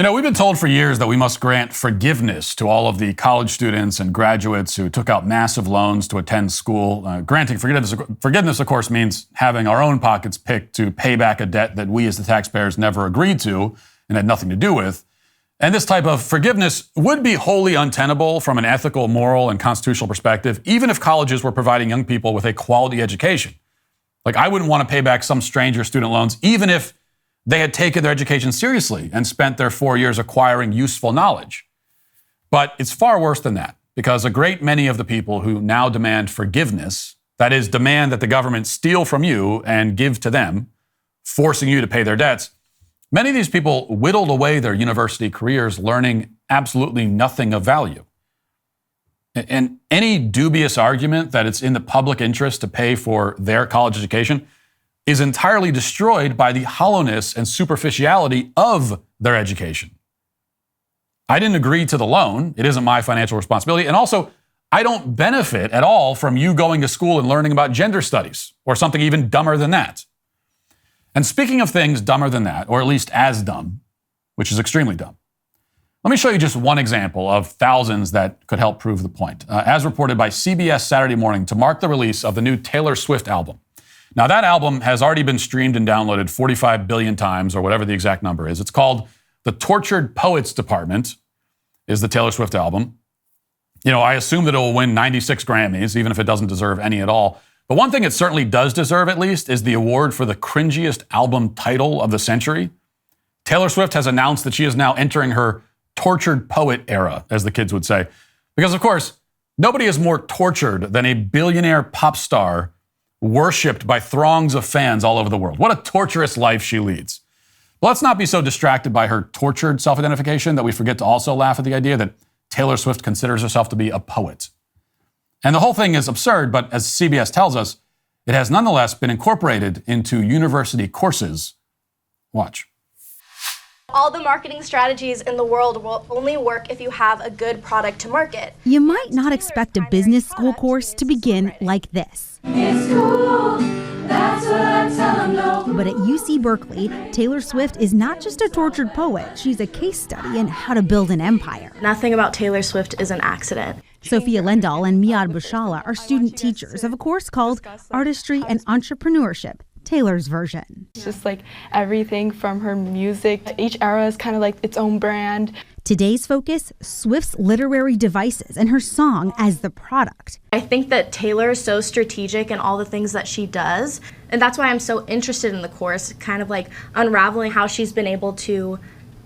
You know, we've been told for years that we must grant forgiveness to all of the college students and graduates who took out massive loans to attend school. Granting forgiveness, of course, means having our own pockets picked to pay back a debt that we as the taxpayers never agreed to and had nothing to do with. And this type of forgiveness would be wholly untenable from an ethical, moral, and constitutional perspective, even if colleges were providing young people with a quality education. Like, I wouldn't want to pay back some stranger student loans, even if they had taken their education seriously and spent their 4 years acquiring useful knowledge. But it's far worse than that, because a great many of the people who now demand forgiveness, that is, demand that the government steal from you and give to them, forcing you to pay their debts, many of these people whittled away their university careers learning absolutely nothing of value. And any dubious argument that it's in the public interest to pay for their college education is entirely destroyed by the hollowness and superficiality of their education. I didn't agree to the loan. It isn't my financial responsibility. And also, I don't benefit at all from you going to school and learning about gender studies or something even dumber than that. And speaking of things dumber than that, or at least as dumb, which is extremely dumb, let me show you just one example of thousands that could help prove the point. As reported by CBS Saturday Morning to mark the release of the new Taylor Swift album. Now, that album has already been streamed and downloaded 45 billion times, or whatever the exact number is. It's called The Tortured Poets Department, is the Taylor Swift album. You know, I assume that it will win 96 Grammys, even if it doesn't deserve any at all. But one thing it certainly does deserve, at least, is the award for the cringiest album title of the century. Taylor Swift has announced that she is now entering her tortured poet era, as the kids would say. Because, of course, nobody is more tortured than a billionaire pop star worshipped by throngs of fans all over the world. What a torturous life she leads. But let's not be so distracted by her tortured self-identification that we forget to also laugh at the idea that Taylor Swift considers herself to be a poet. And the whole thing is absurd, but as CBS tells us, it has nonetheless been incorporated into university courses. Watch. All the marketing strategies in the world will only work if you have a good product to market. You might not expect a business school course to begin like this. It's cool, that's what I tell them no. But at UC Berkeley, Taylor Swift is not just a tortured poet. She's a case study in how to build an empire. Nothing about Taylor Swift is an accident. Sophia Lendahl and Miad Bushala are student teachers of a course called Artistry and Entrepreneurship, Taylor's version. It's just like everything from her music. Each era is kind of like its own brand. Today's focus, Swift's literary devices and her song as the product. I think that Taylor is so strategic in all the things that she does, and that's why I'm so interested in the course, kind of like unraveling how she's been able to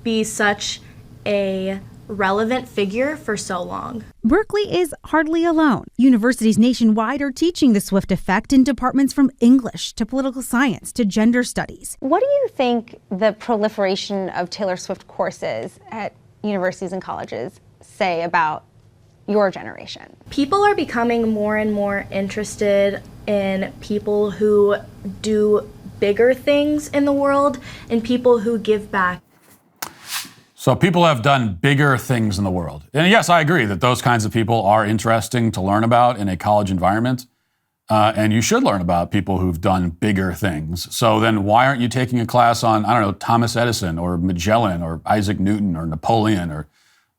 be such a relevant figure for so long. Berkeley is hardly alone. Universities nationwide are teaching the Swift effect in departments from English to political science to gender studies. What do you think the proliferation of Taylor Swift courses at universities and colleges say about your generation? People are becoming more and more interested in people who do bigger things in the world and people who give back. So people have done bigger things in the world. And yes, I agree that those kinds of people are interesting to learn about in a college environment. And you should learn about people who've done bigger things. So then why aren't you taking a class on, I don't know, Thomas Edison or Magellan or Isaac Newton or Napoleon or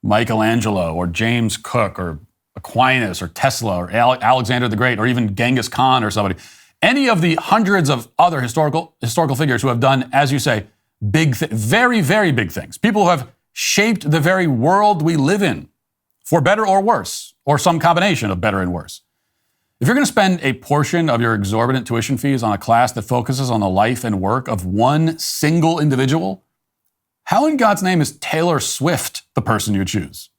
Michelangelo or James Cook or Aquinas or Tesla or Alexander the Great or even Genghis Khan or somebody? Any of the hundreds of other historical figures who have done, as you say, very, very big things. People who have shaped the very world we live in, for better or worse, or some combination of better and worse. If you're going to spend a portion of your exorbitant tuition fees on a class that focuses on the life and work of one single individual, how in God's name is Taylor Swift the person you choose?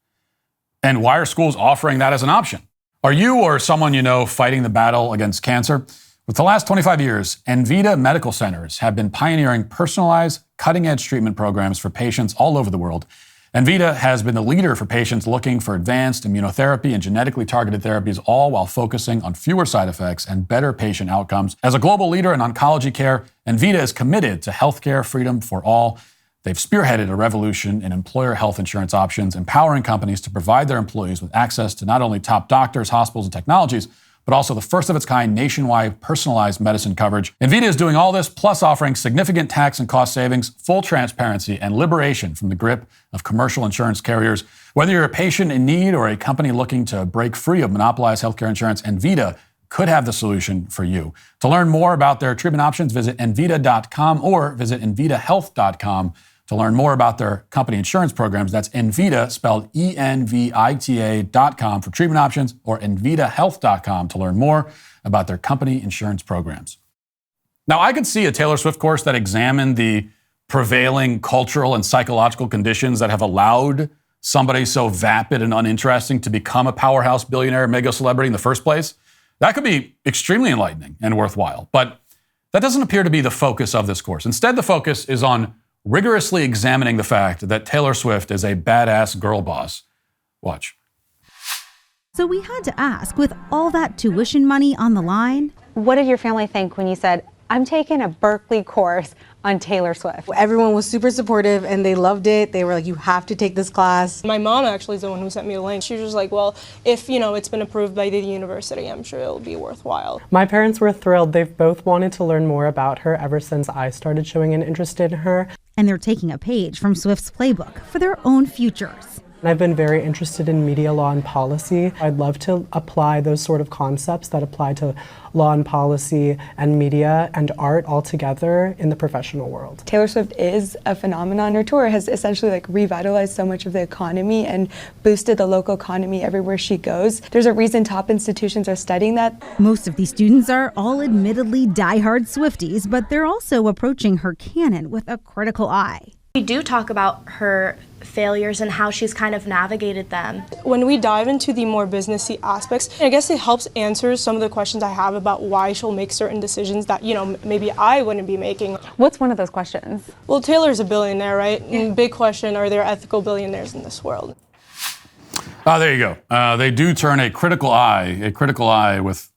And why are schools offering that as an option? Are you or someone you know fighting the battle against cancer? For the last 25 years, Envita medical centers have been pioneering personalized, cutting-edge treatment programs for patients all over the world. Envita has been the leader for patients looking for advanced immunotherapy and genetically targeted therapies, all while focusing on fewer side effects and better patient outcomes. As a global leader in oncology care, Envita is committed to healthcare freedom for all. They've spearheaded a revolution in employer health insurance options, empowering companies to provide their employees with access to not only top doctors, hospitals, and technologies, but also the first of its kind nationwide personalized medicine coverage. Envita is doing all this, plus offering significant tax and cost savings, full transparency, and liberation from the grip of commercial insurance carriers. Whether you're a patient in need or a company looking to break free of monopolized healthcare insurance, Envita could have the solution for you. To learn more about their treatment options, visit Envita.com or visit EnvitaHealth.com to learn more about their company insurance programs. That's Envita, spelled ENVITA.com for treatment options, or EnvitaHealth.com to learn more about their company insurance programs. Now, I could see a Taylor Swift course that examined the prevailing cultural and psychological conditions that have allowed somebody so vapid and uninteresting to become a powerhouse billionaire mega celebrity in the first place. That could be extremely enlightening and worthwhile, but that doesn't appear to be the focus of this course. Instead, the focus is on rigorously examining the fact that Taylor Swift is a badass girl boss. Watch. So we had to ask, with all that tuition money on the line, What did your family think when you said, I'm taking a Berkeley course on Taylor Swift? Everyone was super supportive and they loved it. They were like, you have to take this class. My mom actually is the one who sent me the link. She was just like, well, if it's been approved by the university, I'm sure it'll be worthwhile. My parents were thrilled. They've both wanted to learn more about her ever since I started showing an interest in her. and they're taking a page from Swift's playbook for their own futures. I've been very interested in media law and policy. I'd love to apply those sort of concepts that apply to law and policy and media and art all together in the professional world. Taylor Swift is a phenomenon. Her tour has essentially revitalized so much of the economy and boosted the local economy everywhere she goes. There's a reason top institutions are studying that. Most of these students are all admittedly diehard Swifties, but they're also approaching her canon with a critical eye. We do talk about her failures and how she's kind of navigated them. When we dive into the more businessy aspects, I guess it helps answer some of the questions I have about why she'll make certain decisions that, maybe I wouldn't be making. What's one of those questions? Well, Taylor's a billionaire, right? And big question, are there ethical billionaires in this world? Oh, there you go. They do turn a critical eye with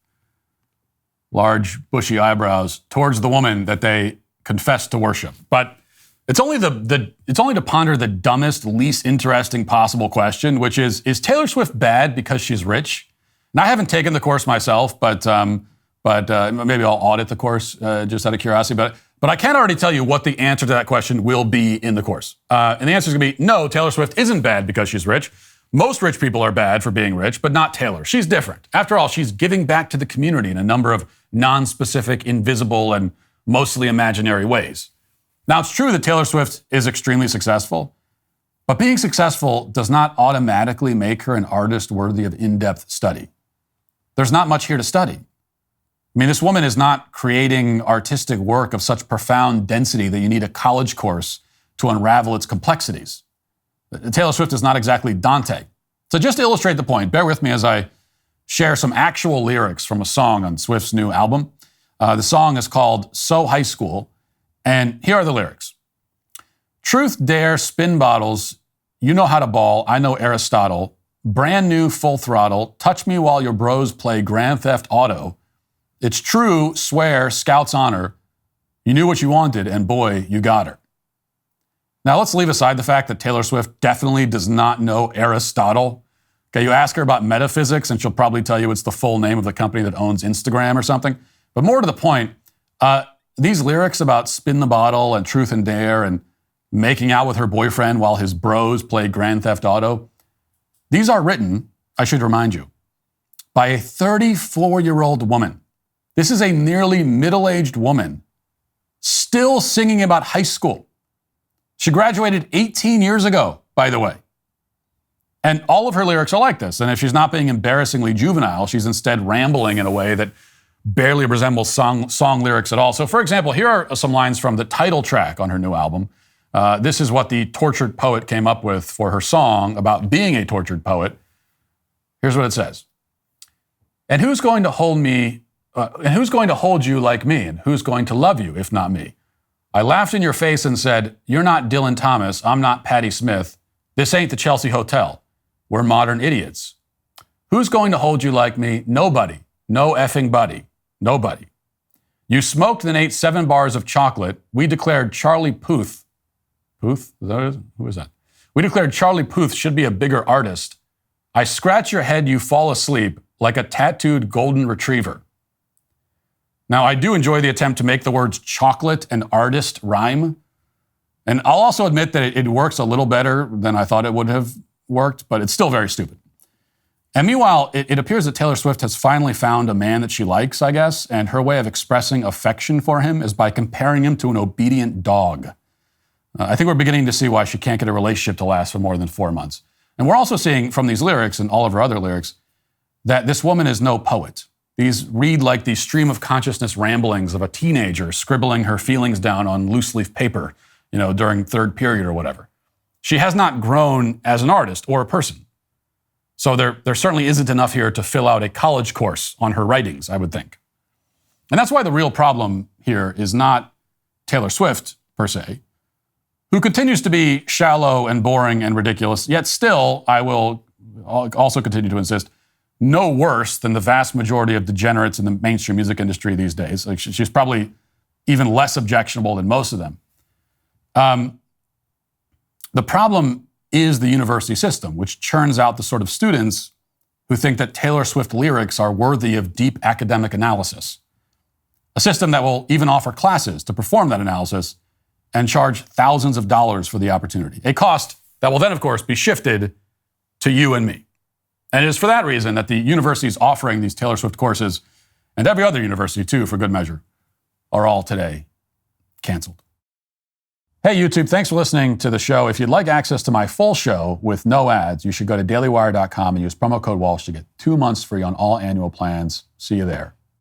large, bushy eyebrows towards the woman that they confess to worship. But it's only to ponder the dumbest, least interesting possible question, which is Taylor Swift bad because she's rich? And I haven't taken the course myself, but maybe I'll audit the course just out of curiosity. But I can already tell you what the answer to that question will be in the course. And the answer is going to be no, Taylor Swift isn't bad because she's rich. Most rich people are bad for being rich, but not Taylor. She's different. After all, she's giving back to the community in a number of non-specific, invisible, and mostly imaginary ways. Now, it's true that Taylor Swift is extremely successful, but being successful does not automatically make her an artist worthy of in-depth study. There's not much here to study. I mean, this woman is not creating artistic work of such profound density that you need a college course to unravel its complexities. Taylor Swift is not exactly Dante. So just to illustrate the point, bear with me as I share some actual lyrics from a song on Swift's new album. The song is called So High School. And here are the lyrics. Truth, dare, spin bottles, you know how to ball, I know Aristotle, brand new full throttle, touch me while your bros play Grand Theft Auto. It's true, swear, Scout's honor, you knew what you wanted and boy, you got her. Now let's leave aside the fact that Taylor Swift definitely does not know Aristotle. Okay, you ask her about metaphysics and she'll probably tell you it's the full name of the company that owns Instagram or something. But more to the point, these lyrics about spin the bottle and truth and dare and making out with her boyfriend while his bros play Grand Theft Auto, these are written, I should remind you, by a 34-year-old woman. This is a nearly middle-aged woman still singing about high school. She graduated 18 years ago, by the way. And all of her lyrics are like this. And if she's not being embarrassingly juvenile, she's instead rambling in a way that barely resembles song lyrics at all. So, for example, here are some lines from the title track on her new album. This is what the tortured poet came up with for her song about being a tortured poet. Here's what it says. And who's going to hold me, and who's going to hold you like me, and who's going to love you if not me? I laughed in your face and said, you're not Dylan Thomas, I'm not Patti Smith. This ain't the Chelsea Hotel. We're modern idiots. Who's going to hold you like me? Nobody. No effing buddy. Nobody. You smoked and ate 7 bars of chocolate. We declared Charlie Puth. Puth? Is that what it is? Who is that? We declared Charlie Puth should be a bigger artist. I scratch your head, you fall asleep. like a tattooed golden retriever. Now, I do enjoy the attempt to make the words chocolate and artist rhyme. And I'll also admit that it works a little better than I thought it would have worked, but it's still very stupid. And meanwhile, it appears that Taylor Swift has finally found a man that she likes, I guess, and her way of expressing affection for him is by comparing him to an obedient dog. I think we're beginning to see why she can't get a relationship to last for more than 4 months. And we're also seeing from these lyrics and all of her other lyrics that this woman is no poet. These read like the stream of consciousness ramblings of a teenager scribbling her feelings down on loose leaf paper, during third period or whatever. She has not grown as an artist or a person. So there certainly isn't enough here to fill out a college course on her writings, I would think. And that's why the real problem here is not Taylor Swift, per se, who continues to be shallow and boring and ridiculous, yet still, I will also continue to insist, no worse than the vast majority of degenerates in the mainstream music industry these days. Like she's probably even less objectionable than most of them. The problem is the university system, which churns out the sort of students who think that Taylor Swift lyrics are worthy of deep academic analysis. A system that will even offer classes to perform that analysis and charge thousands of dollars for the opportunity. A cost that will then, of course, be shifted to you and me. And it is for that reason that the universities offering these Taylor Swift courses, and every other university too, for good measure, are all today canceled. Hey, YouTube, thanks for listening to the show. If you'd like access to my full show with no ads, you should go to dailywire.com and use promo code Walsh to get 2 months free on all annual plans. See you there.